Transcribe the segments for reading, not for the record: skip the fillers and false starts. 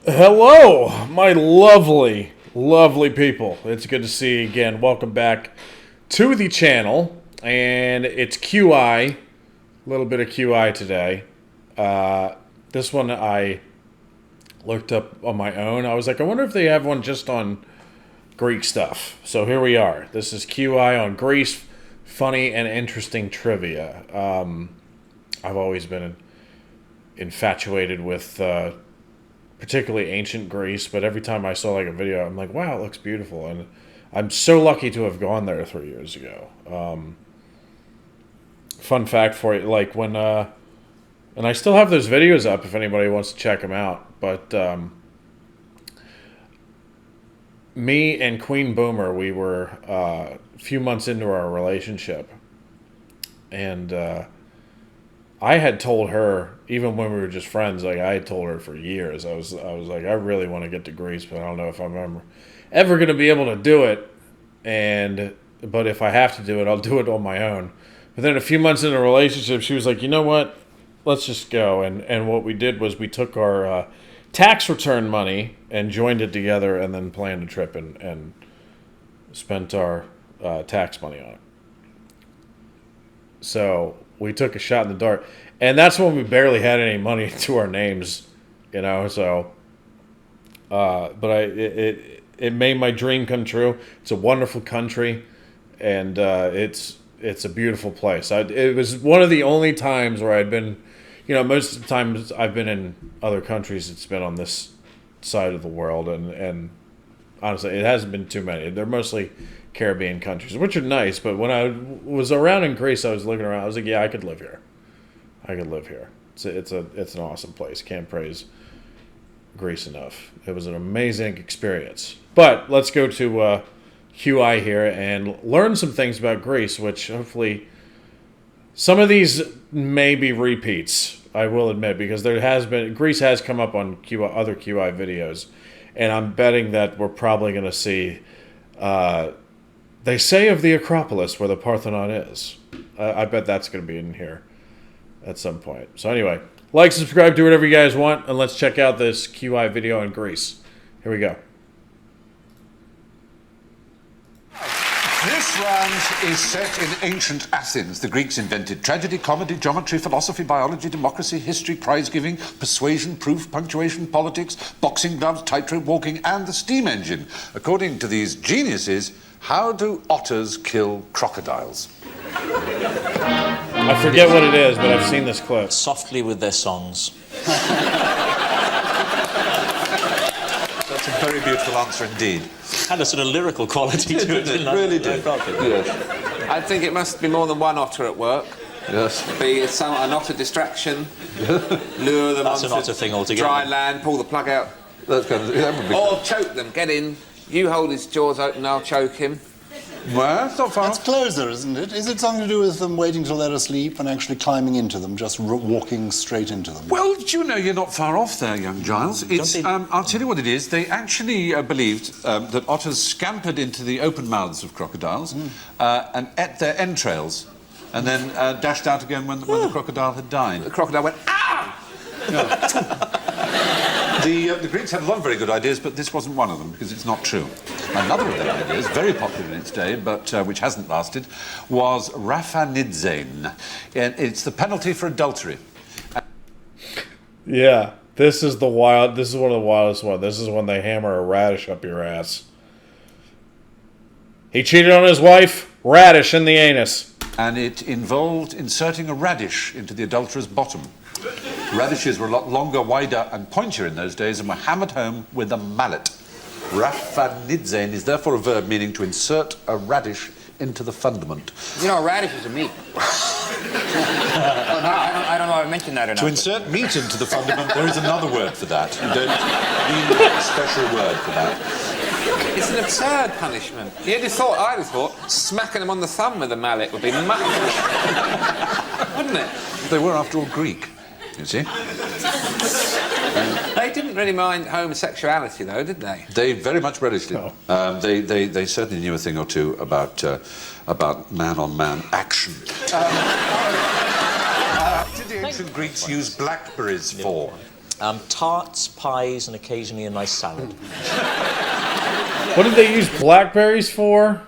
Hello, my lovely, lovely people. It's good to see you again. Welcome back to the channel. And it's QI, a little bit of QI today. This one I looked up on my own. I was like, I wonder if they have one just on Greek stuff. So here we are. This is QI on Greece, funny and interesting trivia. I've always been infatuated with particularly ancient Greece, but every time I saw like a video, I'm like, wow, it looks beautiful. And I'm so lucky to have gone there 3 years ago. Fun fact for you, like when, and I still have those videos up if anybody wants to check them out, but me and Queen Boomer, we were a few months into our relationship, and I had told her, even when we were just friends, like I had told her for years, I was like, I really want to get to Greece, but I don't know if I'm ever going to be able to do it. But if I have to do it, I'll do it on my own. But then a few months into the relationship, she was like, you know what? Let's just go. And what we did was we took our tax return money and joined it together and then planned a trip and spent our tax money on it. So we took a shot in the dark. And that's when we barely had any money to our names, you know. So, but it made my dream come true. It's a wonderful country, and it's a beautiful place. It was one of the only times where I'd been, you know, most of the times I've been in other countries, it's been on this side of the world, and honestly, it hasn't been too many. They're mostly Caribbean countries, which are nice. But when I was around in Greece, I was looking around. I was like, yeah, I could live here. I could live here. It's an awesome place. Can't praise Greece enough. It was an amazing experience. But let's go to QI here and learn some things about Greece, which hopefully some of these may be repeats, I will admit, because Greece has come up on other QI videos, and I'm betting that we're probably going to see, they say of the Acropolis where the Parthenon is. I bet that's going to be in here at some point. So anyway, like, subscribe, do whatever you guys want, and let's check out this QI video on Greece. Here we go. This round is set in ancient Athens. The Greeks invented tragedy, comedy, geometry, philosophy, biology, democracy, history, prize-giving, persuasion, proof, punctuation, politics, boxing gloves, tightrope walking, and the steam engine. According to these geniuses, how do otters kill crocodiles? I forget what it is, but I've seen this clip. Softly with their songs. That's a very beautiful answer indeed. Had a sort of lyrical quality to it. It really did. Yes. I think it must be more than one otter at work. Yes. Be an otter distraction. Lure them That's an onto otter thing altogether. dry land, pull the plug out. That would be... Or choke them, get in. You hold his jaws open, I'll choke him. Well, it's not far That's off. closer, isn't it? Is it something to do with them waiting till they're asleep and actually climbing into them, just walking straight into them? Well, do you know, you're not far off there, young Giles. It's, I'll tell you what it is. They actually believed that otters scampered into the open mouths of crocodiles and ate their entrails and then dashed out again when the crocodile had died. The crocodile went, ah! The Greeks had a lot of very good ideas, but this wasn't one of them, because it's not true. Another of their ideas, very popular in its day, but which hasn't lasted, was raphanidzein. It's the penalty for adultery. Yeah, this is one of the wildest ones. This is when they hammer a radish up your ass. He cheated on his wife, radish in the anus. And it involved inserting a radish into the adulterer's bottom. Radishes were a lot longer, wider, and pointier in those days and were hammered home with a mallet. Raphanidzein is therefore a verb meaning to insert a radish into the fundament. You know, radish is a meat. I don't know if I mentioned that or not. To insert meat into the fundament, there is another word for that. You don't need a special word for that. It's an absurd punishment. I'd have thought, smacking them on the thumb with a mallet would be much... wouldn't it? They were, after all, Greek, you see. They didn't really mind homosexuality, though, did they? They very much relished it. No. They certainly knew a thing or two about man-on-man action. Did the ancient Greeks use blackberries for? Tarts, pies, and occasionally a nice salad. What did they use blackberries for?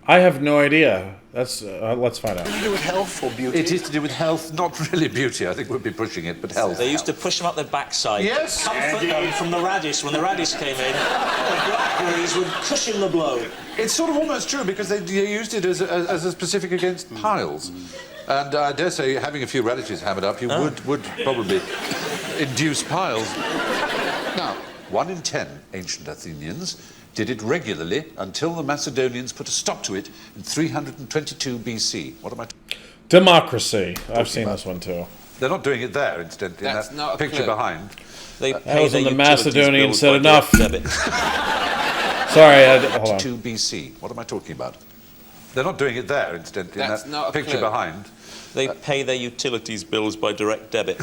I have no idea. That's let's find out. To do with health or beauty? It is to do with health, not really beauty. I think we'd be pushing it, but health. They used to push them up their backside. Yes. Comfort them from the radish. When the radish came in, the blackberries would cushion the blow. It's sort of almost true because they used it as a specific against piles. And I dare say having a few radishes hammered up, you would probably induce piles. Now, 1 in 10 ancient Athenians did it regularly until the Macedonians put a stop to it in 322 BC. What am I Democracy. I've seen this one too. They're not doing it there, incidentally, in That's that not a picture clue. behind. They That pay was their when the utilities Macedonians bills said by enough. direct debit. Sorry, hold on. 2 BC. What am I talking about? They're not doing it there, incidentally, That's in not a that picture clue. behind. They pay their utilities bills by direct debit.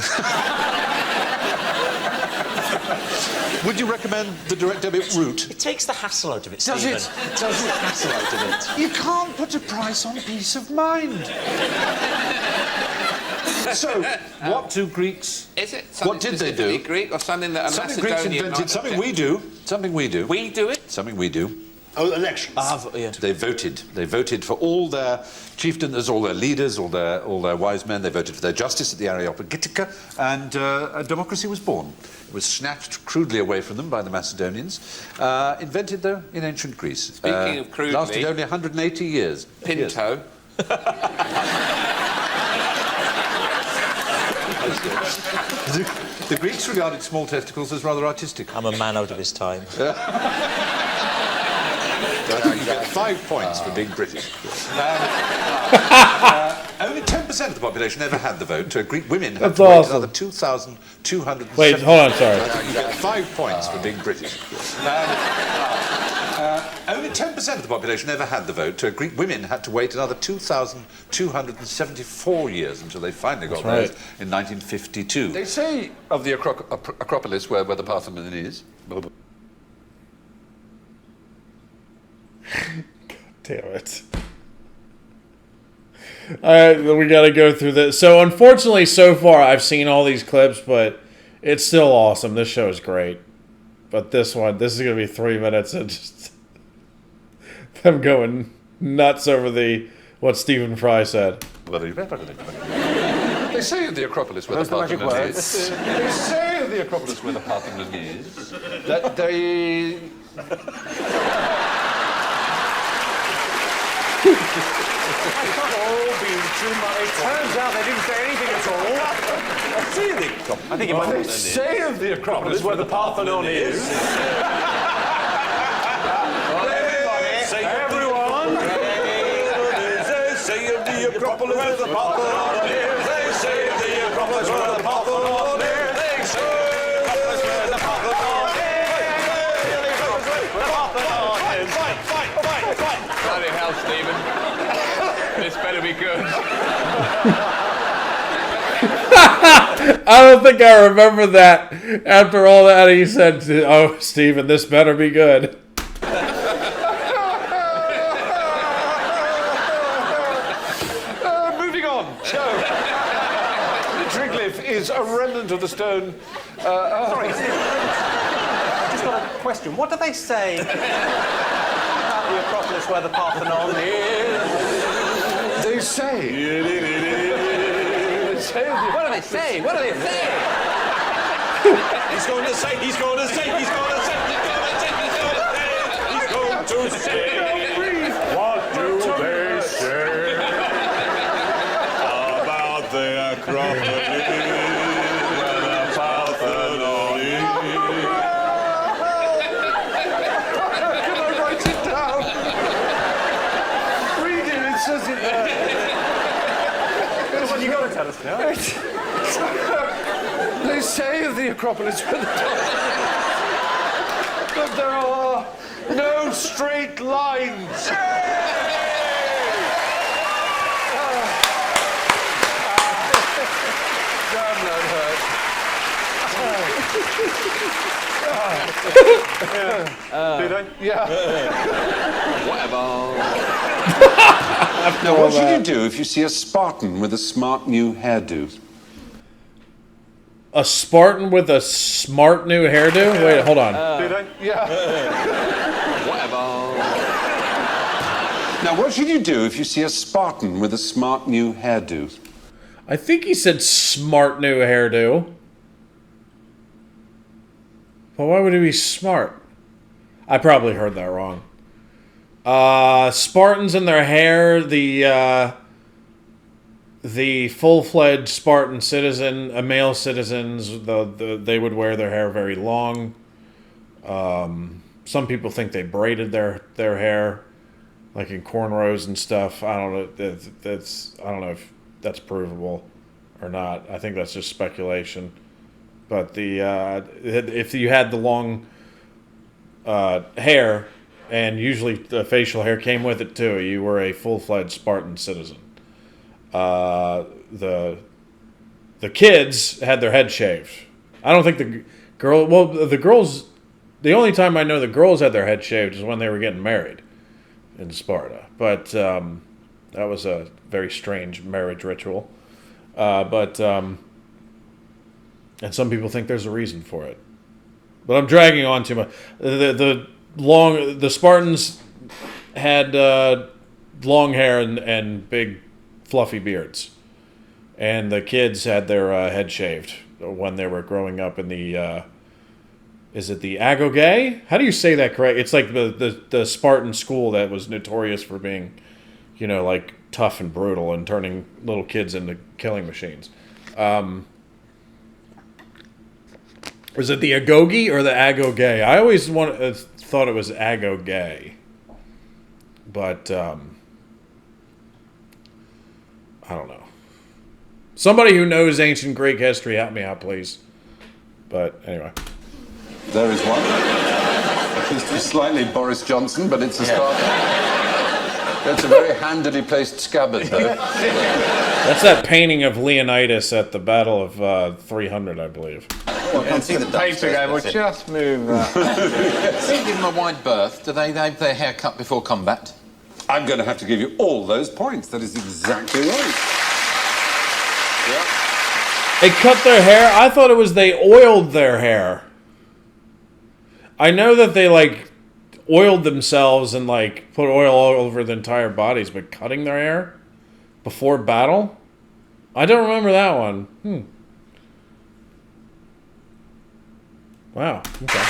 Would you recommend the direct debit route? It takes the hassle out of it, Does Stephen. it? It does the hassle out of it. You can't put a price on peace of mind. So, what do Greeks... Is it What did they do? specifically Greek or something that a Something Greeks Macedonian invented, might something object- we do. Something we do. We do it? Something we do. Oh, elections. Yeah. They voted. They voted for all their chieftains, all their leaders, all their wise men. They voted for their justice at the Areopagitica, and a democracy was born. It was snatched crudely away from them by the Macedonians, invented though in ancient Greece. Speaking of crudely- lasted only 180 years. Yes. Pinto. The Greeks regarded small testicles as rather artistic. I'm a man out of his time. You get 5 points for being British. Only 10% of the population ever had the vote. Greek women had That's to wait awesome. another 2,200. Wait, hold on, sorry. You get 5 points for being British. Only 10% of the population ever had the vote. Greek women had to wait another 2,274 years until they finally got That's theirs in 1952. They say of the Acropolis, where the Parthenon is. Damn it. Alright, we gotta go through this. So unfortunately, so far, I've seen all these clips, but it's still awesome. This show is great. But this is gonna be 3 minutes of just them going nuts over what Stephen Fry said. They say of the Acropolis where the Parthenon is. They say of the Acropolis where the Parthenon is that they. It turns out they didn't say anything at all. I think it might They say of the Acropolis where the Parthenon is. Everyone! They say of the Acropolis where the Parthenon is. They say of the Acropolis where the Parthenon is. They say of the Acropolis where the Parthenon is. Fight! Bloody hell, Stephen. This better be good. I don't think I remember that. After all that, he said, "Oh, Stephen, this better be good." Moving on. So, the triglyph is a remnant of the stone. Sorry, just got a question. What do they say about the Acropolis where the Parthenon is? They say. What do they say? What do they say? He's going to say, he's going to say, he's going to say, he's going to say, he's going to say, he's going to say. What do they say about the Acropolis where the Parthenon is? Can I write it down? Read it, it says it there. Well, you got to tell us now. They say of the Acropolis where the but there are no straight lines. Damn, that hurt. Do they? Yeah. Whatever. Now, what should you do if you see a Spartan with a smart new hairdo? A Spartan with a smart new hairdo? Wait, hold on. Did I? Yeah. Whatever. Now, what should you do if you see a Spartan with a smart new hairdo? I think he said smart new hairdo. But why would he be smart? I probably heard that wrong. Spartans in their hair, the full-fledged Spartan citizen, male citizens, they would wear their hair very long. Some people think they braided their hair, like in cornrows and stuff. I don't know. I don't know if that's provable or not. I think that's just speculation. But if you had the long hair, and usually the facial hair came with it too, you were a full-fledged Spartan citizen. The kids had their head shaved. I don't think the girls. The only time I know the girls had their head shaved is when they were getting married in Sparta. But that was a very strange marriage ritual. And some people think there's a reason for it. But I'm dragging on too much. The Spartans had long hair and big fluffy beards, and the kids had their head shaved when they were growing up in the is it the Agogay? How do you say that correct? It's like the Spartan school that was notorious for being, like tough and brutal and turning little kids into killing machines. Was it the Agogi or the Agogay? I always thought it was Agogay, but I don't know. Somebody who knows ancient Greek history, help me out, please. But anyway. There is one. It's slightly Boris Johnson, but it's a start. That's a very handily placed scabbard, though. That's that painting of Leonidas at the Battle of 300, I believe. Well, I can't see the Paper game will just move that. If you give them a wide berth, do they have their hair cut before combat? I'm going to have to give you all those points. That is exactly right. Yeah. They cut their hair? I thought it was they oiled their hair. I know that they, oiled themselves and, put oil all over the entire bodies, but cutting their hair before battle? I don't remember that one. Wow. Okay.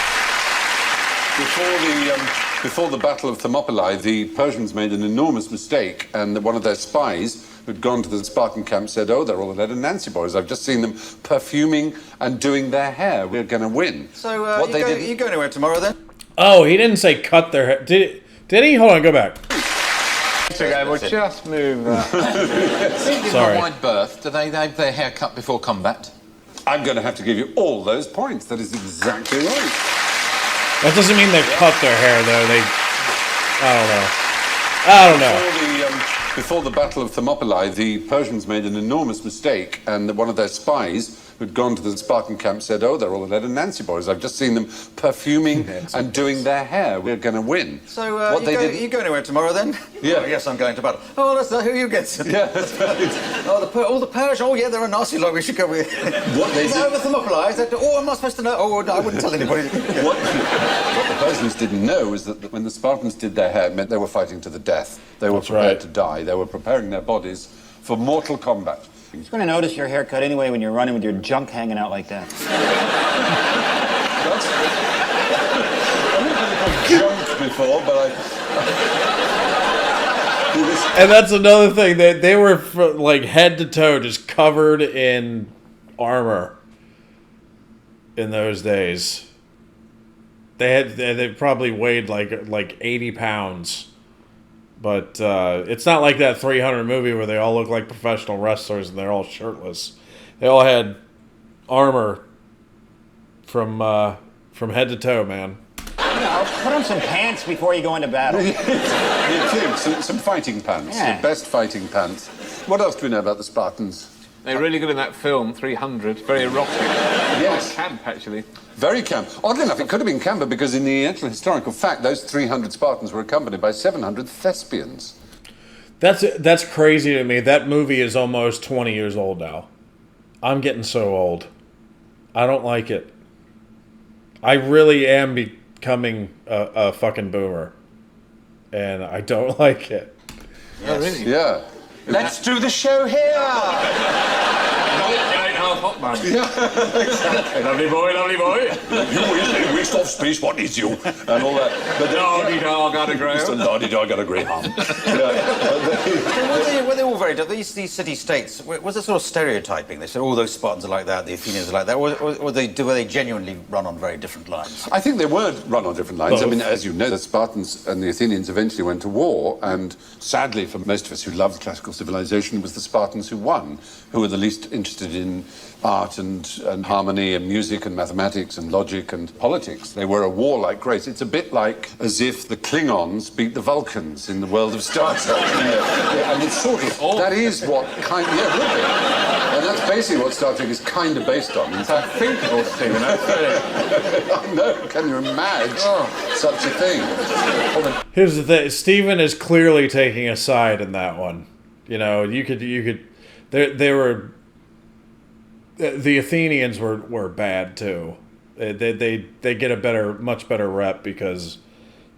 Before the Battle of Thermopylae, the Persians made an enormous mistake, and one of their spies who'd gone to the Spartan camp said, "Oh, they're all the Ed and Nancy boys. I've just seen them perfuming and doing their hair. We're going to win." So, you go anywhere tomorrow, then? Oh, he didn't say cut their hair. Did he? Hold on, go back. Paper game will just move that. If you give them a wide berth, do they have their hair cut before combat? I'm going to have to give you all those points. That is exactly right. That doesn't mean they cut their hair, though. I don't know. Before the Battle of Thermopylae, the Persians made an enormous mistake, and one of their spies who'd gone to the Spartan camp said, "Oh, they're all the Ed and Nancy boys. I've just seen them perfuming and doing their hair. We're going to win." So, you go anywhere tomorrow, then? Yeah. Oh, yes, I'm going to battle. Oh, that's who you get. Yeah, that's right. all the Persians. Oh, yeah, they're a nasty lot. We should go with. What they Is that over Thermopylae? I'm not supposed to know. Oh, I wouldn't tell anybody. What the Persians didn't know is that when the Spartans did their hair, it meant they were fighting to the death. They were prepared to die. They were preparing their bodies for mortal combat. Who's going to notice your haircut anyway when you're running with your junk hanging out like that? I've jumped before, but And that's another thing. They were head to toe just covered in armor in those days. They probably weighed like 80 pounds. But it's not like that 300 movie where they all look like professional wrestlers and they're all shirtless. They all had armor from head to toe, man. Put on some pants before you go into battle. some fighting pants, Yeah. the best fighting pants. What else do we know about the Spartans? They're really good in that film, 300. Very erotic. Yes. Camp, actually. Very camp. Oddly enough, it could have been camper because in the actual historical fact, those 300 Spartans were accompanied by 700 thespians. That's crazy to me. That movie is almost 20 years old now. I'm getting so old. I don't like it. I really am becoming a fucking boomer. And I don't like it. Oh, really? Yeah. Let's do the show here! Exactly. Lovely boy, lovely boy. You waste of space, what is you? And all that. But Dog got a greyhound. Dog got a greyhound. Were they all very different? These city-states, was it sort of stereotyping? They said, all those Spartans are like that, the Athenians are like that, or were they genuinely run on very different lines? I think they were run on different lines. Both. I mean, as you know, the Spartans and the Athenians eventually went to war, and sadly for most of us who loved classical civilization, it was the Spartans who won, who were the least interested in art and harmony and music and mathematics and logic and politics. They were a warlike race. It's a bit like as if the Klingons beat the Vulcans in the world of Star Trek. Yeah, and it's sort of, that is what kind of, yeah, it would be. And that's basically what Star Trek is kind of based on. It's unthinkable, Stephen. I know, can you imagine such a thing? Here's the thing. Stephen is clearly taking a side in that one. You know, you could, they were, the Athenians were bad too. They get a much better rep because,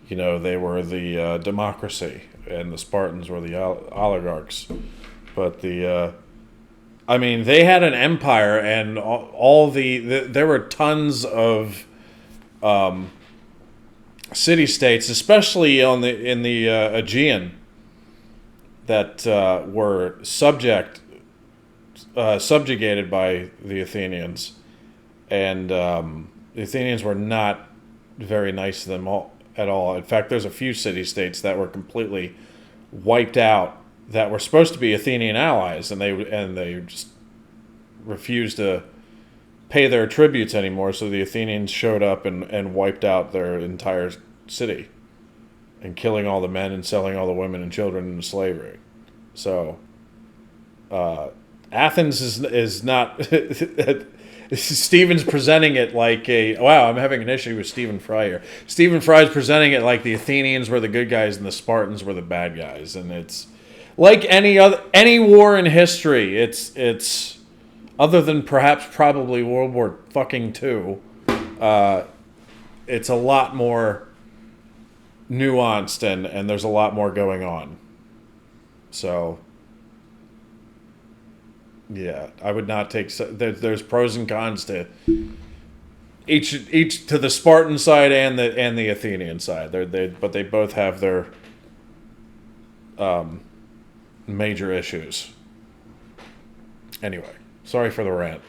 you know, they were the democracy and the Spartans were the oligarchs. But I mean, they had an empire and there were tons of city-states, especially in the Aegean, that were subjugated by the Athenians, and the Athenians were not very nice to them at all. In fact, there's a few city-states that were completely wiped out that were supposed to be Athenian allies, and they just refused to pay their tributes anymore. So the Athenians showed up and wiped out their entire city, and killing all the men and selling all the women and children into slavery. So Athens is not. Stephen's presenting it like wow, I'm having an issue with Stephen Fry here. Stephen Fry's presenting it like the Athenians were the good guys and the Spartans were the bad guys, and it's like any war in history. It's other than probably World War II. It's a lot more nuanced and there's a lot more going on. So yeah, I would not take. There's pros and cons to each to the Spartan side and the Athenian side. But they both have their major issues. Anyway, sorry for the rant.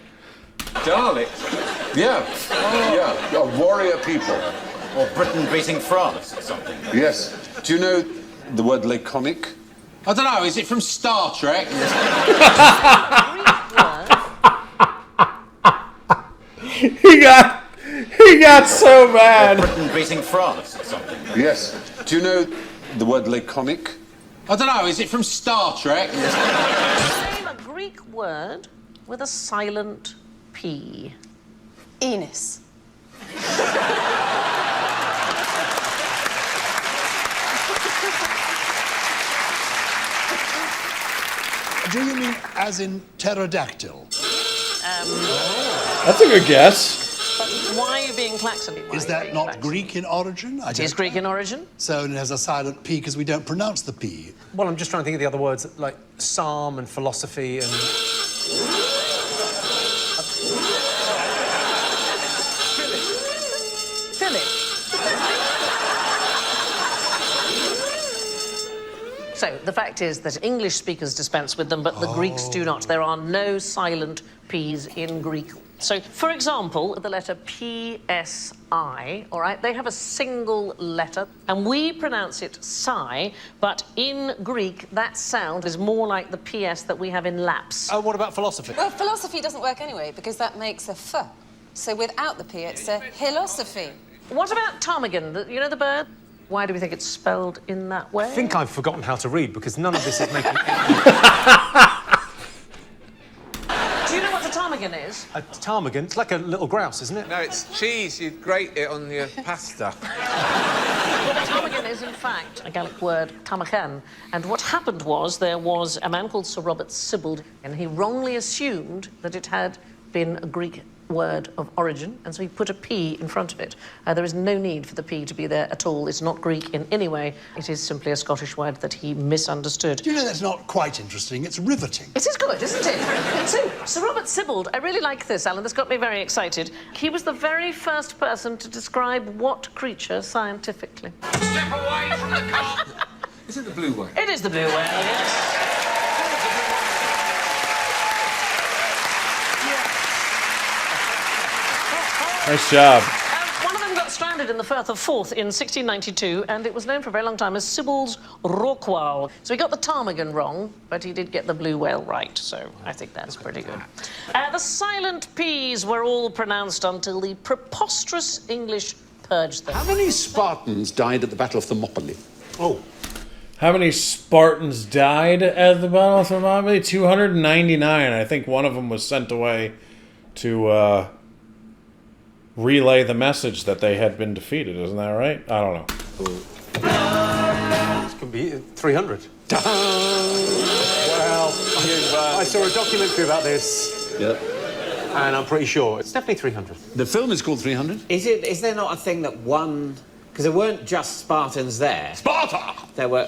Daleks? Yeah. Yeah. Warrior people. Or Britain beating France or something? Yes. Do you know the word laconic? I don't know, is it from Star Trek? He got so mad. Britain beating France or something? Yes. Do you know the word laconic? I don't know, is it from Star Trek? Name a Greek word with a silent P. Enos. Do you mean as in pterodactyl? That's a good guess. But why are you being klaxony? Is that not Greek in origin? It is Greek in origin. So it has a silent P because we don't pronounce the P. Well, I'm just trying to think of the other words, like psalm and philosophy and... Philip. So, the fact is that English speakers dispense with them, but the Greeks do not. There are no silent P's in Greek. So, for example, the letter PSI, all right, they have a single letter, and we pronounce it psi, but in Greek, that sound is more like the PS that we have in laps. Oh, what about philosophy? Well, philosophy doesn't work anyway, because that makes a F. So without the P, it's a hilosophy. What about ptarmigan? You know the bird? Why do we think it's spelled in that way? I think I've forgotten how to read, because none of this is making... Do you know what a ptarmigan is? A ptarmigan? It's like a little grouse, isn't it? No, it's cheese. You grate it on your pasta. Well, a ptarmigan is, in fact, a Gallic word, ptarmigan. And what happened was there was a man called Sir Robert Sibbald, and he wrongly assumed that it had been a Greek word of origin, and so he put a P in front of it. There is no need for the P to be there at all. It's not Greek in any way. It is simply a Scottish word that he misunderstood. Do you know that's not quite interesting? It's riveting. It is good, isn't it? So, Sir Robert Sibbald, I really like this, Alan. This got me very excited. He was the very first person to describe what creature scientifically. Step away from the car! Is it the blue whale? It is the blue whale, yes. Nice job. One of them got stranded in the Firth of Forth in 1692, and it was known for a very long time as Sibbald's Rorqual. So he got the ptarmigan wrong, but he did get the blue whale right, so I think that's pretty good. The silent P's were all pronounced until the preposterous English purged them. How many Spartans died at the Battle of Thermopylae? Oh. How many Spartans died at the Battle of Thermopylae? 299. I think one of them was sent away to relay the message that they had been defeated. Isn't that right? I don't know. This could be 300. Well, I saw a documentary about this. Yep. And I'm pretty sure it's definitely 300. The film is called 300? Is there not a thing that one... Because there weren't just Spartans there. Sparta! There were...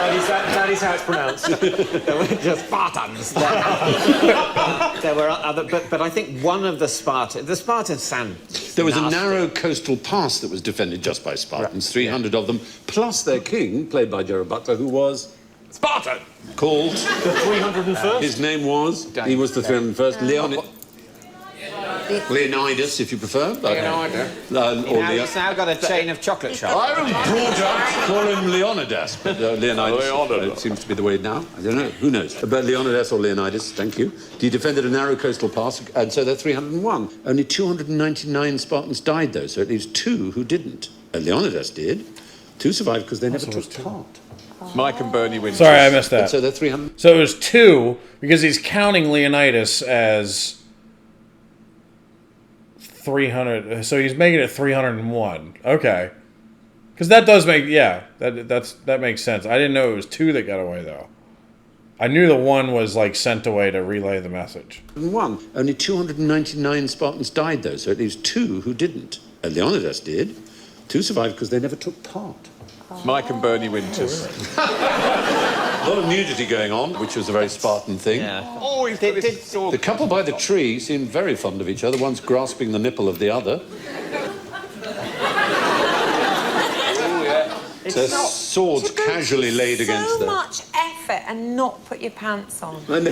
That is how it's pronounced. There weren't just Spartans there. There were other... But I think one of the Spartans sound... There was nasty. a narrow coastal pass that was defended just by Spartans, 300 of them, plus their king, played by Gerard Butler, who was... Spartan! Called... The 301st? His name was... He was the 301st. Leonidas, if you prefer. Leonidas. He's now got a chain of chocolate shops. I was brought up to call him Leonidas, but Leonidas seems to be the way now. I don't know. Who knows? But Leonidas or Leonidas, thank you. He defended a narrow coastal pass, and so they're 301. Only 299 Spartans died, though, so it leaves 2 who didn't. Leonidas did. 2 survived because they never took part. Mike and Bernie win. Sorry, I missed that. And so they're 300. So it was 2 because he's counting Leonidas as 300. So he's making it 301. Okay, because that does make that makes sense. I didn't know it was 2 that got away though. I knew the 1 was like sent away to relay the message. 1. Only 299 Spartans died, though, so it leaves 2 who didn't. Leonidas did. 2 survived because they never took part. Mike and Bernie Winters. A lot of nudity going on, which was a very Spartan thing. Yeah. Oh, he's got this sword. The couple by the tree seemed very fond of each other, one's grasping the nipple of the other. Their swords casually laid against so them. much effort and not put your pants on. I know.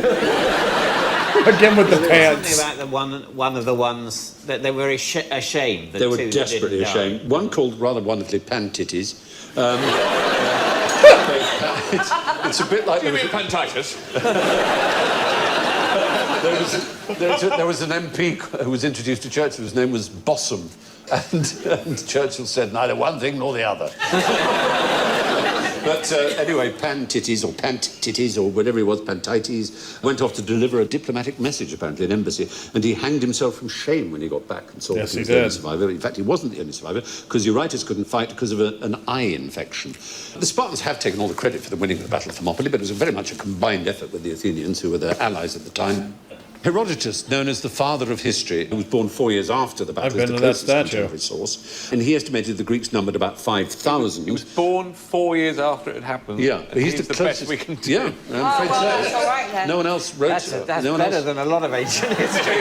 Again with the Something pants. about the one of the ones that they were ashamed. They were desperately ashamed. One called rather wonderfully pan-titties. It's a bit like... Do you mean pantitis? There was an MP who was introduced to Churchill whose name was Bossum, and Churchill said neither one thing nor the other. But anyway, Pan-titties or Pant-titties or whatever he was, Pantites, went off to deliver a diplomatic message, apparently, in embassy, and he hanged himself from shame when he got back and saw that he was the only survivor. In fact, he wasn't the only survivor, because Eurytus couldn't fight because of an eye infection. The Spartans have taken all the credit for the winning of the Battle of Thermopylae, but it was very much a combined effort with the Athenians, who were their allies at the time. Herodotus, known as the father of history, who was born 4 years after the battle, I've been to that statue. Source, and he estimated the Greeks numbered about 5,000. He was born 4 years after it happened. Yeah, but he's the best we can do. Yeah, I'm afraid well, so. that's all right then. No one else wrote. That's no one better else. than a lot of ancient history.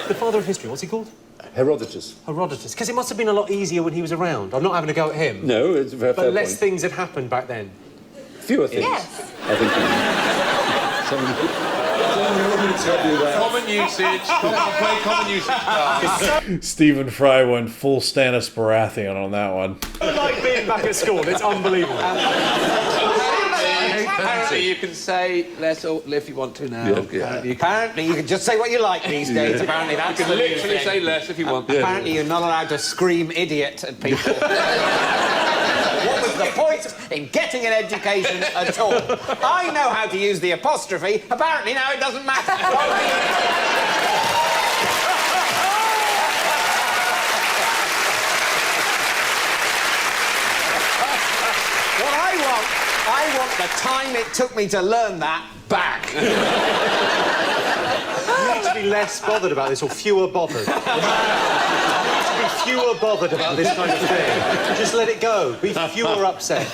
The father of history, what's he called? Herodotus. Herodotus. Because it must have been a lot easier when he was around. I'm not having a go at him. No, it's a very fair But less point. things had happened back then. Fewer things. Yes. I think. Someone would tell you that. Common usage. Play common usage cards. Stephen Fry went full Stannis Baratheon on that one. I like being back at school. It's unbelievable. Apparently you can say less or if you want to now. Yeah. Apparently you can just say what you like these days. Yeah. Apparently that's You can the new literally thing. say less if you want. Apparently you're not allowed to scream idiot at people. What was the point in getting an education at all? I know how to use the apostrophe. Apparently now it doesn't matter. What I want the time it took me to learn that back. less bothered about this, or fewer bothered. You need to be fewer bothered about this kind of thing. Just let it go. Be fewer upset.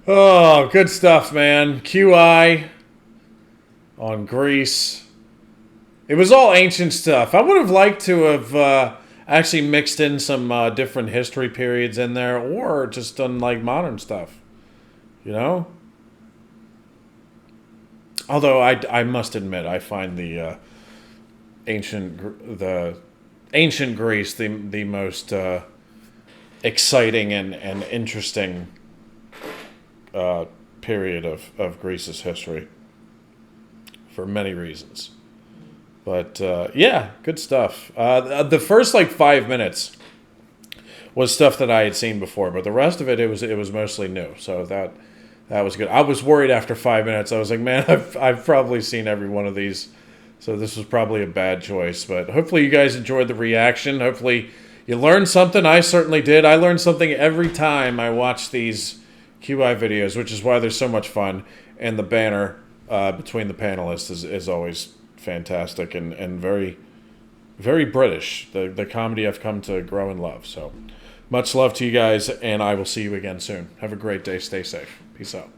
Oh, good stuff, man. QI on Greece. It was all ancient stuff. I would have liked to have actually mixed in some different history periods in there, or just done like modern stuff. You know? Although I must admit, I find the ancient Greece the most exciting and interesting period of Greece's history for many reasons. But yeah, good stuff. The first like 5 minutes was stuff that I had seen before, but the rest of it was mostly new. So that was good. I was worried after 5 minutes. I was like, man, I've probably seen every one of these, so this was probably a bad choice. But hopefully you guys enjoyed the reaction. Hopefully you learned something. I certainly did. I learned something every time I watch these QI videos, which is why they're so much fun. And the banter between the panelists is always fantastic and very, very British. The comedy I've come to grow and love. So much love to you guys, and I will see you again soon. Have a great day. Stay safe. Peace out.